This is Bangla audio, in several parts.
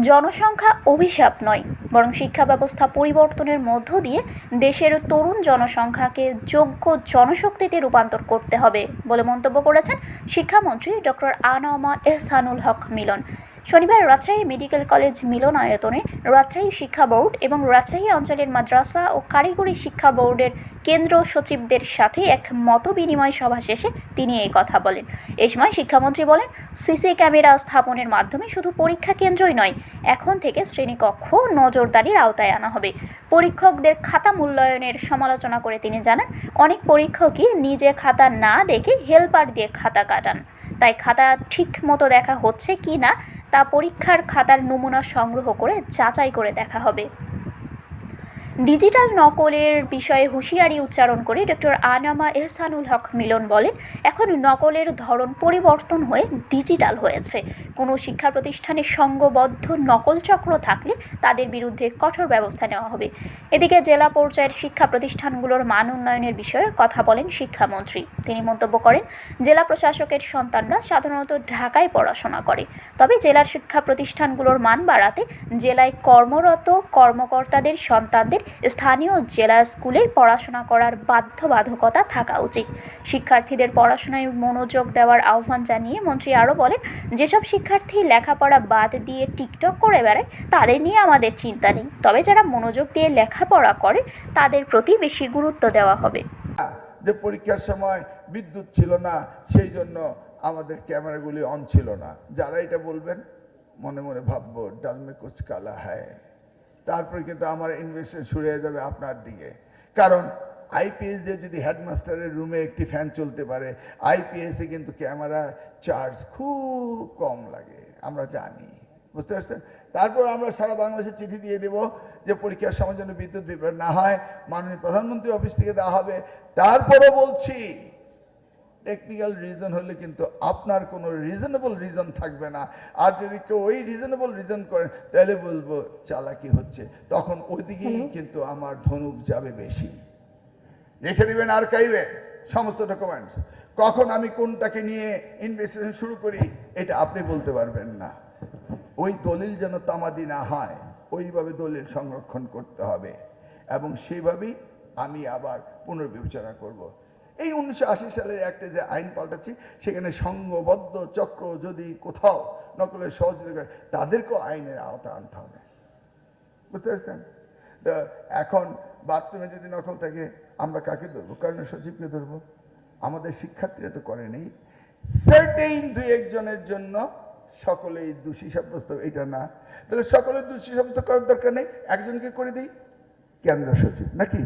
জনসংখ্যা অভিশাপ নয়, বরং শিক্ষা ব্যবস্থা পরিবর্তনের মধ্য দিয়ে দেশের তরুণ জনসংখ্যাকে যোগ্য জনশক্তিতে রূপান্তর করতে হবে বলে মন্তব্য করেছেন শিক্ষামন্ত্রী ডক্টর আনমা এহসানুল হক মিলন। শনিবার রাজশাহী মেডিকেল কলেজ মিলনায়তনে রাজশাহী শিক্ষা বোর্ড এবং রাজশাহী অঞ্চলের মাদ্রাসা ও কারিগরি শিক্ষা বোর্ডের কেন্দ্র সচিবদের সাথে এক মতবিনিময় সভা শেষে তিনি এই কথা বলেন। এ সময় শিক্ষামন্ত্রী বলেন, সিসি ক্যামেরা স্থাপনের মাধ্যমে শুধু পরীক্ষা কেন্দ্রই নয়, এখন থেকে শ্রেণীকক্ষ নজরদারির আওতায় আনা হবে। পরীক্ষকদের খাতা মূল্যায়নের সমালোচনা করে তিনি জানান, অনেক পরীক্ষকই নিজে খাতা না দেখে হেল্পার দিয়ে খাতা কাটান, তাই খাতা ঠিক মতো দেখা হচ্ছে কি না তা পরীক্ষার খাতার নমুনা সংগ্রহ করে যাচাই করে দেখা হবে। ডিজিটাল নকলের বিষয়ে হুঁশিয়ারি উচ্চারণ করে ডক্টর আনামা এহসানুল হক মিলন বলেন, এখন নকলের ধরন পরিবর্তন হয়ে ডিজিটাল হয়েছে। কোনো শিক্ষা প্রতিষ্ঠানে সংঘবদ্ধ নকল চক্র থাকলে তাদের বিরুদ্ধে কঠোর ব্যবস্থা নেওয়া হবে। এদিকে জেলা পর্যায়ের শিক্ষা প্রতিষ্ঠানগুলোর মান উন্নয়নের বিষয়ে কথা বলেন শিক্ষামন্ত্রী। তিনি মন্তব্য করেন, জেলা প্রশাসকের সন্তানরা সাধারণত ঢাকায় পড়াশোনা করে, তবে জেলার শিক্ষা প্রতিষ্ঠানগুলোর মান বাড়াতে জেলায় কর্মরত কর্মকর্তাদের সন্তানদের স্থানীয় জেলা স্কুলে পড়াশোনা করার বাধ্যবাধকতা থাকা উচিত। শিক্ষার্থীদের পড়াশোনায় মনোযোগ দেওয়ার আহ্বান জানিয়ে মন্ত্রী আরও বলেন, যেসব শিক্ষার্থী লেখাপড়া বাদ দিয়ে টিকটক করে বেড়ায় তাদের নিয়ে আমাদের চিন্তা নেই, তবে যারা মনোযোগ দিয়ে লেখাপড়া করে তাদের প্রতি বেশি গুরুত্ব দেওয়া হবে। যে পরীক্ষার সময় বিদ্যুৎ ছিল না, সেই জন্য আমাদের ক্যামেরাগুলি অন ছিল না, যারা এটা বলবেন মনে মনে ভাববো ডাল মে কুছ কালা হ্যায়। তারপরে কিন্তু আমার ইনভেস্টমেন্ট শুরু হয়ে যাবে আপনার দিকে, কারণ আইপিএস দিয়ে যদি হেডমাস্টারের রুমে একটি ফ্যান চলতে পারে, আইপিএসে কিন্তু ক্যামেরা চার্জ খুব কম লাগে, আমরা জানি, বুঝতে পারছেন। তারপর আমরা সারা বাংলাদেশে চিঠি দিয়ে দেব যে পরীক্ষার সময় যেন বিদ্যুৎ বিভ্রাট না হয়, মাননীয় প্রধানমন্ত্রী অফিস থেকে দেওয়া হবে। তারপরে বলছি, টেকনিক্যাল রিজন হলে কিন্তু আপনার কোনো রিজনেবল রিজন থাকবে না। আর যদি কেউ ওই রিজনেবল রিজন করেন তাহলে বলবো চালাকি হচ্ছে, তখন ওইদিকেই কিন্তু আমার ধনুক যাবে বেশি। রেখে দিবেন আর্কাইভে সমস্ত ডকুমেন্টস, কখন আমি কোনটাকে নিয়ে ইনভেস্টিগেশন শুরু করি এটা আপনি বলতে পারবেন না। ওই দলিল যেন তামাদি না হয়, ওইভাবে দলিল সংরক্ষণ করতে হবে এবং সেইভাবেই আমি আবার পুনর্বিবেচনা করব। এই 1980 সালের একটা যে আইন পাল্টাচ্ছি, সেখানে সংঘবদ্ধ চক্র যদি কোথাও নকলের সহযোগিতা করে তাদেরকেও আইনের আওতায় আনতে হবে, বুঝতে পারছেন। তো এখন বাথরুমে যদি নকল থাকে আমরা কাকে ধরবো? কারণ সচিবকে ধরবো? আমাদের শিক্ষার্থীরা তো করেনি। সার্টেইন দুই একজনের জন্য সকলেই দোষী সাব্যস্ত, এটা না। তাহলে সকলের দোষী সাব্যস্ত করার দরকার নেই, একজনকে করে দিই কেন্দ্র সচিব, নাকি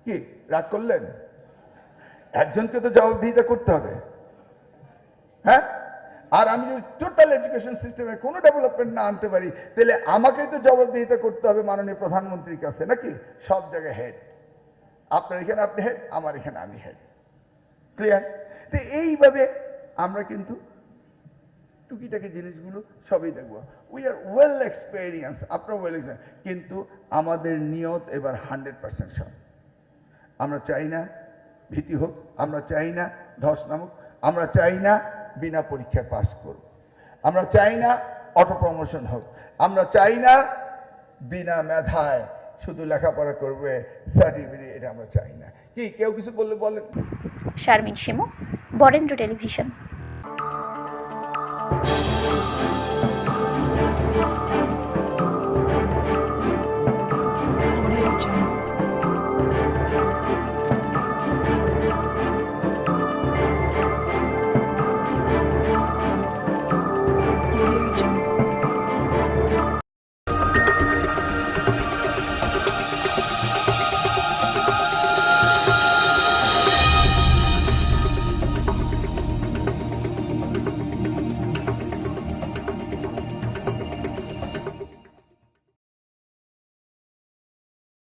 কি রাগ করলেন? একজনকে তো জবাবদিহিতা করতে হবে, হ্যাঁ। আর আমি যদি টোটাল এডুকেশন সিস্টেমে কোনো ডেভেলপমেন্ট না আনতে পারি, তাহলে আমাকেই তো জবাবদিহিতা করতে হবে মাননীয় প্রধানমন্ত্রীর কাছে, নাকি? সব জায়গায় হেড, আপনার এখানে আপনি হেড, আমার এখানে আমি হেড, ক্লিয়ার? তো এইভাবে আমরা কিন্তু টুকিটাকি জিনিসগুলো সবই দেখবো। উই আর ওয়েল এক্সপেরিয়েন্স, আপনার ওয়েল এক্সপেরিয়েন্স, কিন্তু আমাদের নিয়ত এবার 100% সব। আমরা চাই না ভীতি হোক, আমরা চাই না ধস নামুক, আমরা চাই না বিনা পরীক্ষায় পাস করব, আমরা চাই না অটো প্রমোশন হোক, আমরা চাই না বিনা মেধায় শুধু লেখাপড়া করবে সার্টিফিকেট, এটা আমরা চাই না। কি কেউ কিছু বললে বলেন। শারমিন শিমু, বরেন্দ্র টেলিভিশন।